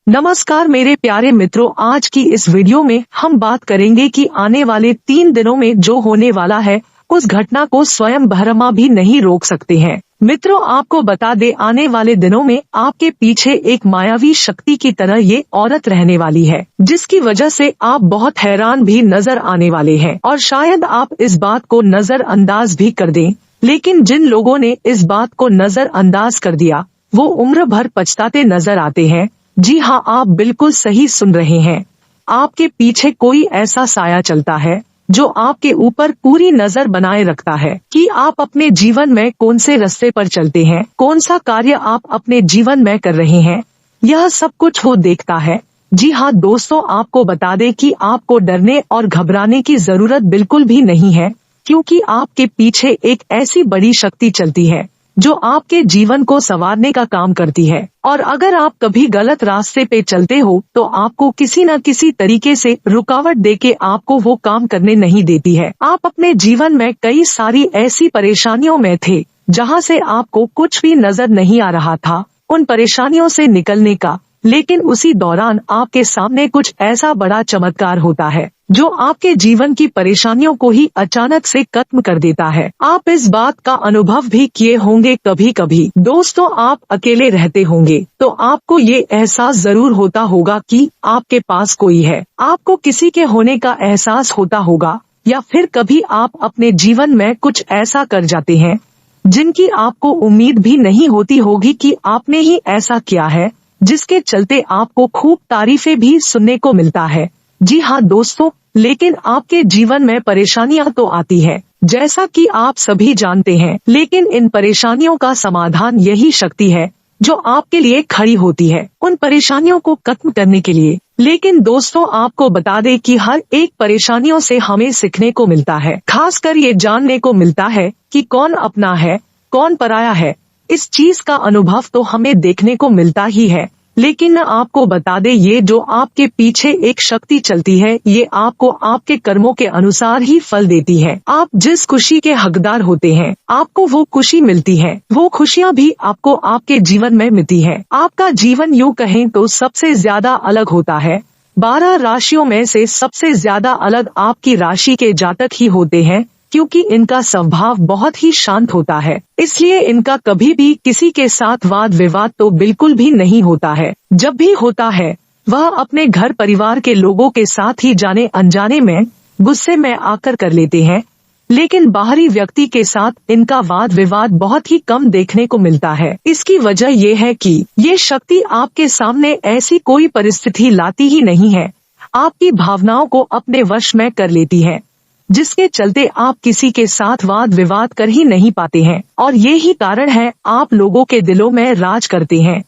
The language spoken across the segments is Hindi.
नमस्कार मेरे प्यारे मित्रों, आज की इस वीडियो में हम बात करेंगे कि आने वाले 3 दिनों में जो होने वाला है उस घटना को स्वयं ब्रह्मा भी नहीं रोक सकते हैं। मित्रों, आपको बता दे, आने वाले दिनों में आपके पीछे एक मायावी शक्ति की तरह ये औरत रहने वाली है, जिसकी वजह से आप बहुत हैरान भी नजर आने वाले हैं और शायद आप इस बात को नजरअंदाज भी कर दें। लेकिन जिन लोगों ने इस बात को नजरअंदाज कर दिया वो उम्र भर पछताते नजर आते हैं। जी हाँ, आप बिल्कुल सही सुन रहे हैं। आपके पीछे कोई ऐसा साया चलता है जो आपके ऊपर पूरी नजर बनाए रखता है कि आप अपने जीवन में कौन से रास्ते पर चलते हैं, कौन सा कार्य आप अपने जीवन में कर रहे हैं, यह सब कुछ वो देखता है। जी हाँ दोस्तों, आपको बता दें कि आपको डरने और घबराने की जरूरत बिल्कुल भी नहीं है, क्योंकि आपके पीछे एक ऐसी बड़ी शक्ति चलती है जो आपके जीवन को संवारने का काम करती है। और अगर आप कभी गलत रास्ते पे चलते हो तो आपको किसी न किसी तरीके से रुकावट देके आपको वो काम करने नहीं देती है। आप अपने जीवन में कई सारी ऐसी परेशानियों में थे जहाँ से आपको कुछ भी नजर नहीं आ रहा था उन परेशानियों से निकलने का, लेकिन उसी दौरान आपके सामने कुछ ऐसा बड़ा चमत्कार होता है जो आपके जीवन की परेशानियों को ही अचानक से खत्म कर देता है। आप इस बात का अनुभव भी किए होंगे कभी कभी। दोस्तों, आप अकेले रहते होंगे तो आपको ये एहसास जरूर होता होगा कि आपके पास कोई है। आपको किसी के होने का एहसास होता होगा, या फिर कभी आप अपने जीवन में कुछ ऐसा कर जाते हैं जिनकी आपको उम्मीद भी नहीं होती होगी कि आपने ही ऐसा किया है, जिसके चलते आपको खूब तारीफें भी सुनने को मिलता है। जी हाँ दोस्तों, लेकिन आपके जीवन में परेशानियां तो आती है, जैसा कि आप सभी जानते हैं, लेकिन इन परेशानियों का समाधान यही शक्ति है जो आपके लिए खड़ी होती है उन परेशानियों को खत्म करने के लिए। लेकिन दोस्तों, आपको बता दें कि हर एक परेशानियों से हमें सीखने को मिलता है, खासकर ये जानने को मिलता है कि कौन अपना है कौन पराया है। इस चीज का अनुभव तो हमें देखने को मिलता ही है, लेकिन आपको बता दे, ये जो आपके पीछे एक शक्ति चलती है ये आपको आपके कर्मों के अनुसार ही फल देती है। आप जिस खुशी के हकदार होते हैं आपको वो खुशी मिलती है, वो खुशियाँ भी आपको आपके जीवन में मिलती है। आपका जीवन यूँ कहें तो सबसे ज्यादा अलग होता है। 12 राशियों में से सबसे ज्यादा अलग आपकी राशि के जातक ही होते हैं, क्योंकि इनका स्वभाव बहुत ही शांत होता है, इसलिए इनका कभी भी किसी के साथ वाद विवाद तो बिल्कुल भी नहीं होता है। जब भी होता है वह अपने घर परिवार के लोगों के साथ ही जाने अनजाने में गुस्से में आकर कर लेते हैं, लेकिन बाहरी व्यक्ति के साथ इनका वाद विवाद बहुत ही कम देखने को मिलता है। इसकी वजह ये है कि ये शक्ति आपके सामने ऐसी कोई परिस्थिति लाती ही नहीं है, आपकी भावनाओं को अपने वश में कर लेती है, जिसके चलते आप किसी के साथ वाद विवाद कर ही नहीं पाते हैं। और यही कारण है आप लोगों के दिलों में राज करते हैं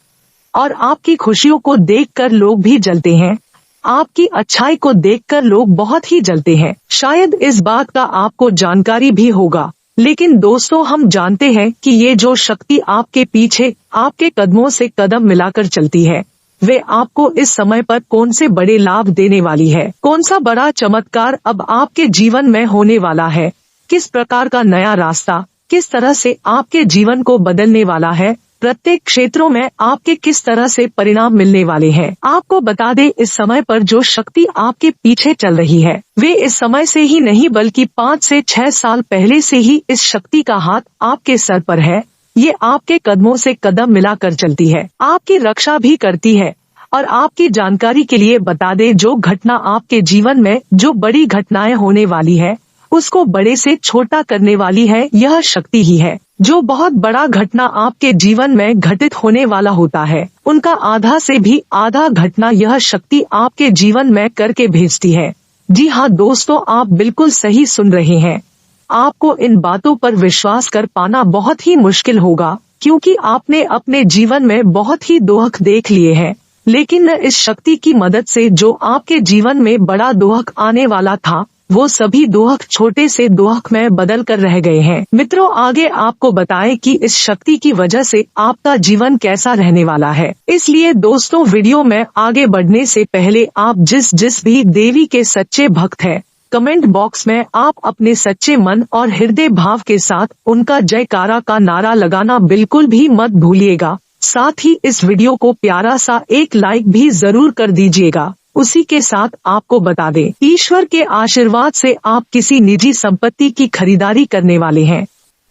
और आपकी खुशियों को देखकर लोग भी जलते हैं, आपकी अच्छाई को देखकर लोग बहुत ही जलते हैं। शायद इस बात का आपको जानकारी भी होगा, लेकिन दोस्तों, हम जानते हैं कि ये जो शक्ति आपके पीछे आपके कदमों से कदम मिलाकर चलती है वे आपको इस समय पर कौन से बड़े लाभ देने वाली है, कौन सा बड़ा चमत्कार अब आपके जीवन में होने वाला है, किस प्रकार का नया रास्ता किस तरह से आपके जीवन को बदलने वाला है, प्रत्येक क्षेत्रों में आपके किस तरह से परिणाम मिलने वाले हैं। आपको बता दें, इस समय पर जो शक्ति आपके पीछे चल रही है वे इस समय से ही नहीं बल्कि 5 से 6 साल पहले से ही इस शक्ति का हाथ आपके सर पर है। ये आपके कदमों से कदम मिलाकर चलती है, आपकी रक्षा भी करती है। और आपकी जानकारी के लिए बता दें, जो घटना आपके जीवन में जो बड़ी घटनाएं होने वाली है उसको बड़े से छोटा करने वाली है यह शक्ति ही है। जो बहुत बड़ा घटना आपके जीवन में घटित होने वाला होता है उनका आधा से भी आधा घटना यह शक्ति आपके जीवन में करके भेजती है। जी हाँ दोस्तों, आप बिल्कुल सही सुन रहे हैं। आपको इन बातों पर विश्वास कर पाना बहुत ही मुश्किल होगा, क्योंकि आपने अपने जीवन में बहुत ही दुख देख लिए हैं, लेकिन इस शक्ति की मदद से जो आपके जीवन में बड़ा दुख आने वाला था वो सभी दुख छोटे से दुख में बदल कर रह गए हैं। मित्रों, आगे आपको बताएं कि इस शक्ति की वजह से आपका जीवन कैसा रहने वाला है। इसलिए दोस्तों, वीडियो में आगे बढ़ने से पहले आप जिस भी देवी के सच्चे भक्त हैं, कमेंट बॉक्स में आप अपने सच्चे मन और हृदय भाव के साथ उनका जयकारा का नारा लगाना बिल्कुल भी मत भूलिएगा। साथ ही इस वीडियो को प्यारा सा एक लाइक भी जरूर कर दीजिएगा। उसी के साथ आपको बता दें, ईश्वर के आशीर्वाद से आप किसी निजी संपत्ति की खरीदारी करने वाले हैं।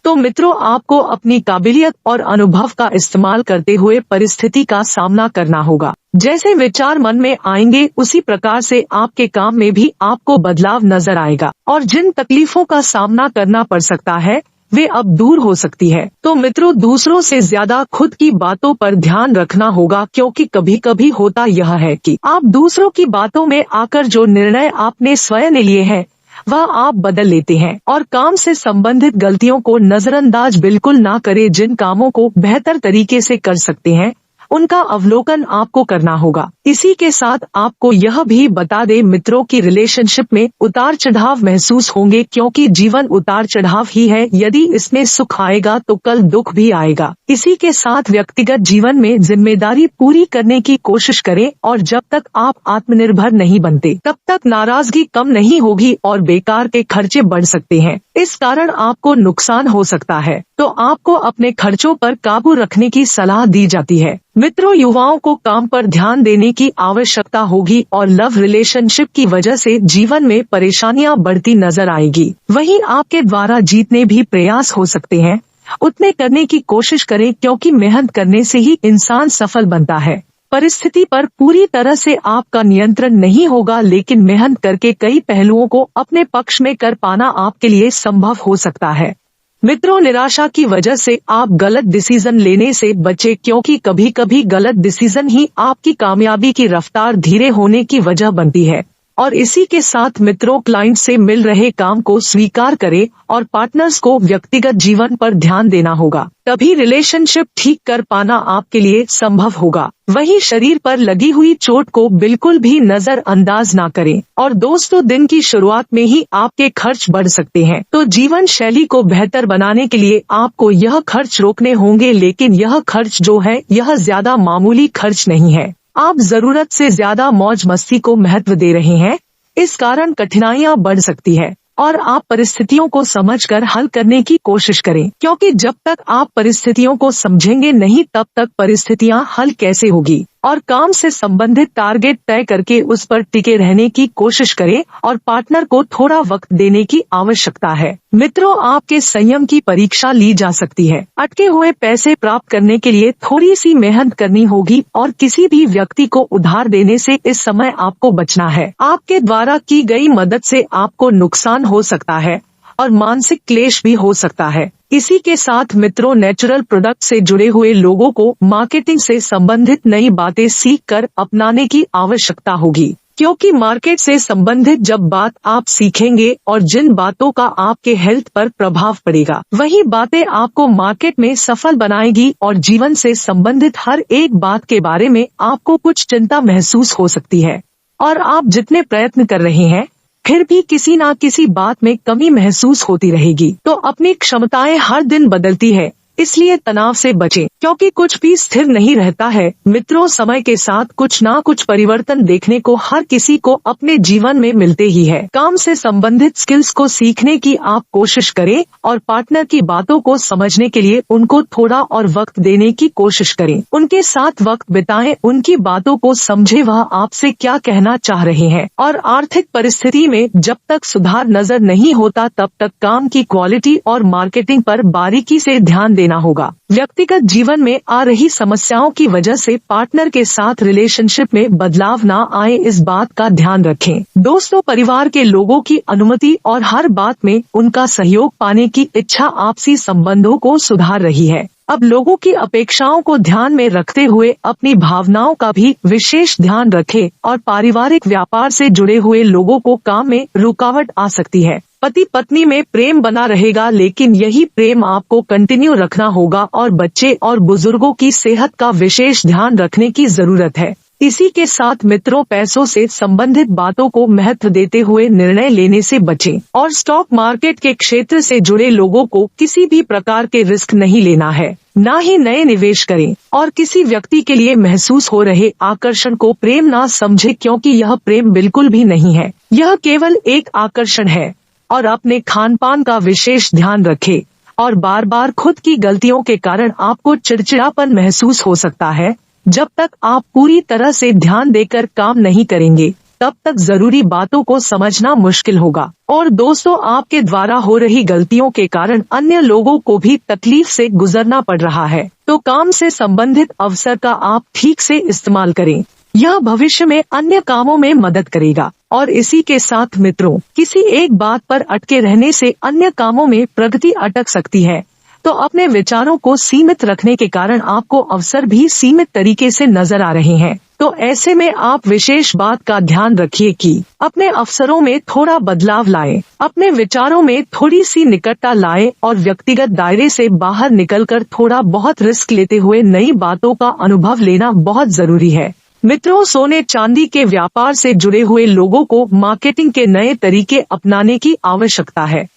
तो मित्रों, आपको अपनी काबिलियत और अनुभव का इस्तेमाल करते हुए परिस्थिति का सामना करना होगा। जैसे विचार मन में आएंगे उसी प्रकार से आपके काम में भी आपको बदलाव नजर आएगा और जिन तकलीफों का सामना करना पड़ सकता है वे अब दूर हो सकती है। तो मित्रों, दूसरों से ज्यादा खुद की बातों पर ध्यान रखना होगा, क्योंकि कभी कभी होता यह है कि आप दूसरों की बातों में आकर जो निर्णय आपने स्वयं लिए हैं वह आप बदल लेते हैं और काम से संबंधित गलतियों को नजरअंदाज बिल्कुल ना करें। जिन कामों को बेहतर तरीके से कर सकते हैं उनका अवलोकन आपको करना होगा। इसी के साथ आपको यह भी बता दें मित्रों की रिलेशनशिप में उतार चढ़ाव महसूस होंगे, क्योंकि जीवन उतार चढ़ाव ही है। यदि इसमें सुख आएगा तो कल दुख भी आएगा। इसी के साथ व्यक्तिगत जीवन में जिम्मेदारी पूरी करने की कोशिश करें और जब तक आप आत्मनिर्भर नहीं बनते तब तक नाराजगी कम नहीं होगी और बेकार के खर्चे बढ़ सकते हैं। इस कारण आपको नुकसान हो सकता है, तो आपको अपने खर्चों पर काबू रखने की सलाह दी जाती है। मित्रों, युवाओं को काम पर ध्यान देने की आवश्यकता होगी और लव रिलेशनशिप की वजह से जीवन में परेशानियां बढ़ती नजर आएगी। वहीं आपके द्वारा जीतने भी प्रयास हो सकते हैं, उतने करने की कोशिश करें, क्योंकि मेहनत करने से ही इंसान सफल बनता है। परिस्थिति पर पूरी तरह से आपका नियंत्रण नहीं होगा, लेकिन मेहनत करके कई पहलुओं को अपने पक्ष में कर पाना आपके लिए संभव हो सकता है। मित्रों, निराशा की वजह से आप गलत डिसीजन लेने से बचें, क्योंकि कभी कभी गलत डिसीजन ही आपकी कामयाबी की रफ्तार धीरे होने की वजह बनती है। और इसी के साथ मित्रों, क्लाइंट से मिल रहे काम को स्वीकार करें और पार्टनर्स को व्यक्तिगत जीवन पर ध्यान देना होगा, तभी रिलेशनशिप ठीक कर पाना आपके लिए संभव होगा। वहीं शरीर पर लगी हुई चोट को बिल्कुल भी नजरअंदाज ना करें। और दोस्तों, दिन की शुरुआत में ही आपके खर्च बढ़ सकते हैं, तो जीवन शैली को बेहतर बनाने के लिए आपको यह खर्च रोकने होंगे। लेकिन यह खर्च जो है यह ज्यादा मामूली खर्च नहीं है। आप जरूरत से ज्यादा मौज मस्ती को महत्व दे रहे हैं, इस कारण कठिनाइयां बढ़ सकती है और आप परिस्थितियों को समझकर हल करने की कोशिश करें, क्योंकि जब तक आप परिस्थितियों को समझेंगे नहीं तब तक परिस्थितियां हल कैसे होगी। और काम से संबंधित टारगेट तय करके उस पर टिके रहने की कोशिश करें और पार्टनर को थोड़ा वक्त देने की आवश्यकता है। मित्रों, आपके संयम की परीक्षा ली जा सकती है। अटके हुए पैसे प्राप्त करने के लिए थोड़ी सी मेहनत करनी होगी और किसी भी व्यक्ति को उधार देने से इस समय आपको बचना है। आपके द्वारा की गई मदद से आपको नुकसान हो सकता है और मानसिक क्लेश भी हो सकता है। इसी के साथ मित्रों, नेचुरल प्रोडक्ट से जुड़े हुए लोगों को मार्केटिंग से संबंधित नई बातें सीख कर अपनाने की आवश्यकता होगी, क्योंकि मार्केट से संबंधित जब बात आप सीखेंगे और जिन बातों का आपके हेल्थ पर प्रभाव पड़ेगा वही बातें आपको मार्केट में सफल बनाएगी। और जीवन से संबंधित हर एक बात के बारे में आपको कुछ चिंता महसूस हो सकती है और आप जितने प्रयत्न कर रहे हैं फिर भी किसी न किसी बात में कमी महसूस होती रहेगी। तो अपनी क्षमताएं हर दिन बदलती है, इसलिए तनाव से बचें, क्योंकि कुछ भी स्थिर नहीं रहता है। मित्रों, समय के साथ कुछ ना कुछ परिवर्तन देखने को हर किसी को अपने जीवन में मिलते ही है। काम से संबंधित स्किल्स को सीखने की आप कोशिश करें और पार्टनर की बातों को समझने के लिए उनको थोड़ा और वक्त देने की कोशिश करें। उनके साथ वक्त बिताएं, उनकी बातों को समझे वह आपसे क्या कहना चाह रहे हैं। और आर्थिक परिस्थिति में जब तक सुधार नजर नहीं होता तब तक काम की क्वालिटी और मार्केटिंग पर बारीकी से ध्यान देना होगा। व्यक्तिगत जीवन में आ रही समस्याओं की वजह से पार्टनर के साथ रिलेशनशिप में बदलाव ना आए, इस बात का ध्यान रखें। दोस्तों, परिवार के लोगों की अनुमति और हर बात में उनका सहयोग पाने की इच्छा आपसी संबंधों को सुधार रही है। अब लोगों की अपेक्षाओं को ध्यान में रखते हुए अपनी भावनाओं का भी विशेष ध्यान रखें और पारिवारिक व्यापार से जुड़े हुए लोगों को काम में रुकावट आ सकती है। पति पत्नी में प्रेम बना रहेगा, लेकिन यही प्रेम आपको कंटिन्यू रखना होगा और बच्चे और बुजुर्गों की सेहत का विशेष ध्यान रखने की जरूरत है। इसी के साथ मित्रों, पैसों से संबंधित बातों को महत्व देते हुए निर्णय लेने से बचें और स्टॉक मार्केट के क्षेत्र से जुड़े लोगों को किसी भी प्रकार के रिस्क नहीं लेना है, न ही नए निवेश करें। और किसी व्यक्ति के लिए महसूस हो रहे आकर्षण को प्रेम ना समझे, क्योंकि यह प्रेम बिल्कुल भी नहीं है, यह केवल एक आकर्षण है। और अपने खान पान का विशेष ध्यान रखें। और बार बार खुद की गलतियों के कारण आपको चिड़चिड़ापन महसूस हो सकता है। जब तक आप पूरी तरह से ध्यान देकर काम नहीं करेंगे, तब तक जरूरी बातों को समझना मुश्किल होगा। और दोस्तों, आपके द्वारा हो रही गलतियों के कारण अन्य लोगों को भी तकलीफ से गुजरना पड़ रहा है। तो काम से संबंधित अवसर का आप ठीक से इस्तेमाल करें। यह भविष्य में अन्य कामों में मदद करेगा। और इसी के साथ मित्रों, किसी एक बात पर अटके रहने से अन्य कामों में प्रगति अटक सकती है। तो अपने विचारों को सीमित रखने के कारण आपको अवसर भी सीमित तरीके से नजर आ रहे हैं। तो ऐसे में आप विशेष बात का ध्यान रखिए कि अपने अवसरों में थोड़ा बदलाव लाएं, अपने विचारों में थोड़ी सी निकटता लाएं और व्यक्तिगत दायरे से बाहर निकलकर थोड़ा बहुत रिस्क लेते हुए नई बातों का अनुभव लेना बहुत जरूरी है। मित्रों, सोने चांदी के व्यापार से जुड़े हुए लोगों को मार्केटिंग के नए तरीके अपनाने की आवश्यकता है।